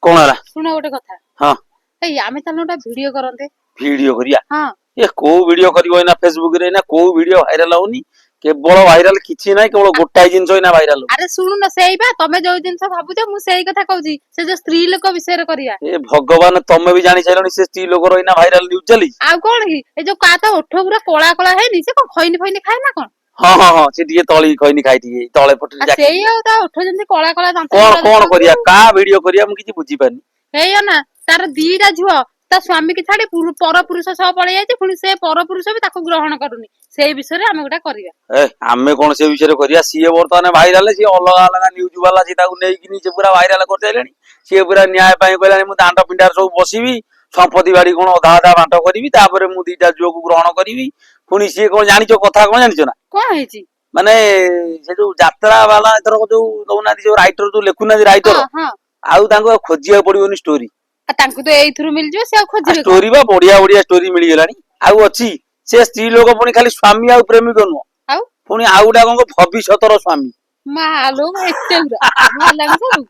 कौन है सुनो गोटे कथा हाँ ए आमे ताले गोटे वीडियो करंते वीडियो करिया हां ये को वीडियो करिवो ना फेसबुक रे ना को वीडियो वायरल होनी केवल वायरल किछि नाही केवल गोटाई जिंस होइना वायरल अरे सुनु न सेई बा तमे जो जिंस भाबुछ मु सेई कथा कहूजी से जो स्त्री लोक विषय रे करिया ए भगवान तमे भी जानि छैलनी से स्त्री लोक रोइना वायरल न्यूज चली आ कोन की ए जो का तो ओठ पूरा कोला कोला हेनी से कोन खइनी फइनी खाए ना कोन हाँ हाँ हाँ से दिए तळी खइनी खाइती तळे पटरी आ सेई आ ता ओठ जंती कोला कोला दांत कोन कोन करिया का वीडियो करिया हम किछि बुझी पानी हेय ना तार दीटा झुआ ता स्वामी की छाड़ी पर पुरुष सब पळै जाय पुनी से पर पुरुष भी ताको ग्रहण करूनी सेई विषय रे हम गोटा करिया ए आमे कोन से विषय रे करिया सीए वर्तमान वायरल सी अलग अलग न्यूज वाला सी ताको नै किनी से पूरा वायरल कर देलेनी सी पूरा न्याय पाई कहलानी मु दांड पिंडार सब बसिबी संपत्ति बाड़ी कोन आधा आधा बांट करिवि तापरे मु दीटा झुआ को ग्रहण करिवि पुनी सी कोन जानिचो कथा कोन जानिचो ना कोन हेची माने से जो यात्रा वाला एथर जो दउना जो राइटर जो लेखुना राइटर हां हां आउ तांको खोजिया पड़ियोनी स्टोरी आ तांको तो एई थ्रू मिल जो से खोजिबे स्टोरी बा बढ़िया बढ़िया स्टोरी मिली गेलानी आउ अछि से स्त्री लोक पुनी खाली स्वामी आउ प्रेमिक नु आउ पुनी आउडा कोन भविष्यतर स्वामी मालो एते उरा भला सब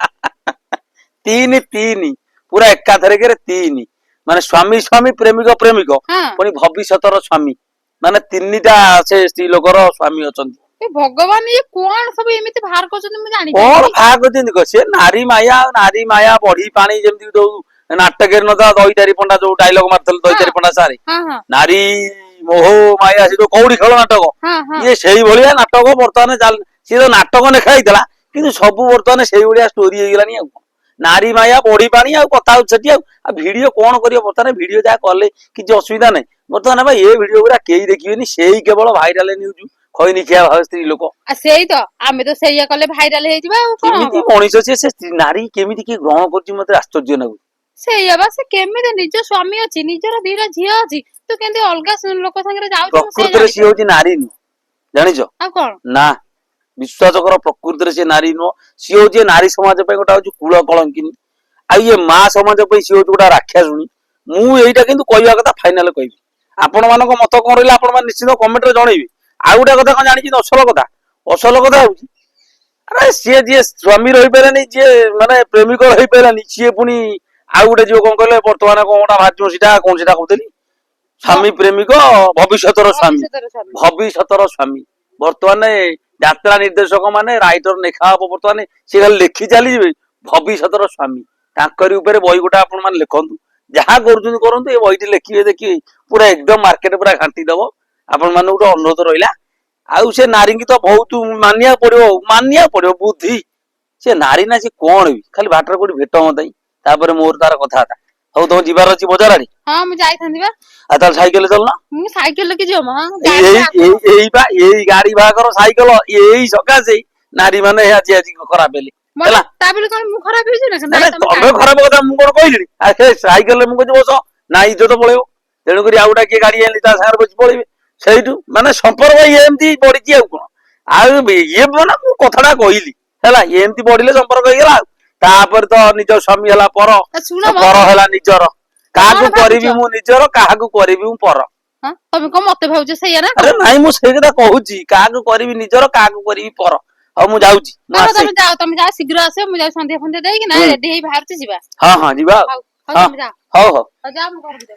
तीन तीन पूरा एकाथरे के तीन माने स्वामी स्वामी प्रेमिक प्रेमिक हां पुनी भविष्यतर स्वामी माने तीनटा से स्त्री लोकर स्वामी अछंती ए भगवान ये कोन सब एमिति बाहर करछन मु जानि कोन भाग दिन को से नारी माया बढ़ी पानी जेमति दो नाटक न दही तारी पंडा जो डायलॉग मारथल दही तारी पंडा सारे हां हां नारी मोह माया से जो कौड़ी खेल नाटक हां हां ये सेही भलिया नाटक वर्तमान चाल से तो नाटक लेखा हितला किंतु सब वर्तमान सेही भलिया स्टोरी हे गेलानी नारी माया बढ़ी पानी आ कथा छटी आ वीडियो कोन करियो वर्तमान वीडियो जा करले किछ असुविधा नै वर्तमान भाई ये वीडियो पूरा केही देखिबेनी सेही केवल वायरल न्यूज खइनी खिया स्त्री लोक आ सेई तो आमे तो सेइया कले भाइराल हे जिबा केमिति मनीष से नारी केमिति की ग्रहण करछि मते आश्चर्य लागु सेइया बा से केमिति निज स्वामी अछि निजर दीरा झिया अछि तो केंदे अलगा लोक संगे जाउ प्रकृति रे सी होछि नारी नु जानिछो आ कोन ना विश्वास कर प्रकृति रे से नारी नु सी होछि नारी समाज पे गोटा होछि कुल कलंकिनी आ ये मां समाज पे सी होछि गोटा राक्षसुनी मु एइटा किंतु कहवा कथा फाइनल कहबी आपण मानको मत कोन रहले आपण मान निश्चित कमेंट रे जणैबी आ गोटा कथा कोन जानिछि असल कथा होछि अरे सी जे स्वामी रही पारानी जे माने प्रेमिक रही पारानी सी पुनी आ गोटे जो कोन कहले वर्तमान कोनटा भाजो सीटा कोन सीटा कहतली स्वामी प्रेमिक भविष्यतर स्वामी वर्तमान यात्रा निर्देशक माने राइटर लेखा हम वर्तमान सी खाली लेखि चली जिवे भविष्यतर स्वामी ताकरी ऊपर बही गोटा आपण मान लिखंतु जहाँ करूछन करंतु ए बहीटी लेखिबे देखिबे पूरा एकदम मार्केट पूरा घांटी दबो आपण मान गोटे अनुरोध रहिला आउ से नारी की तो बहुत मानिया पड़ो बुद्धि से नारी ना से कौन भी खाली बाटर कोडी भेट मताई तापर मोर तार कथा था हौ तो जिबार अछि बाजार आड़ी हां मु जाई थांदी बा आ तार साइकिल चलना मु साइकिल लेके जो मां एई बा एई गाड़ी भागर साइकिल एई सका से नारी माने आज आज खराब बेली हला ताबले कोन मु खराब होई जे ना तमे खराब कथा मु कोन कहली आ से साइकिल मु कहज बस ना इज्जत पळेबो तेनु करी आउडा के गाड़ी आली ता सार बच पळेबे सेठू माने संपर्क एमती बढ़ी आ कोन आ ये ना मु कथडा कहली हला एमती बढ़िले संपर्क हे गेला तापर तो निज स्वामी हला पर हला निजर काहकु करबी मु निजर काहकु करबी मु पर हां तमे को मते भाउजे सैया ना अरे नाही मु सेही कथा कहूची काहकु करबी निजर काहकु करबी पर अब मु जाउची तमे जा शीघ्र आसे मु जा संध्या फंध्या देई कि ना रेडी हेई बाहर छी जिबा हां हां जिबा हां हां हां जा मु कर दे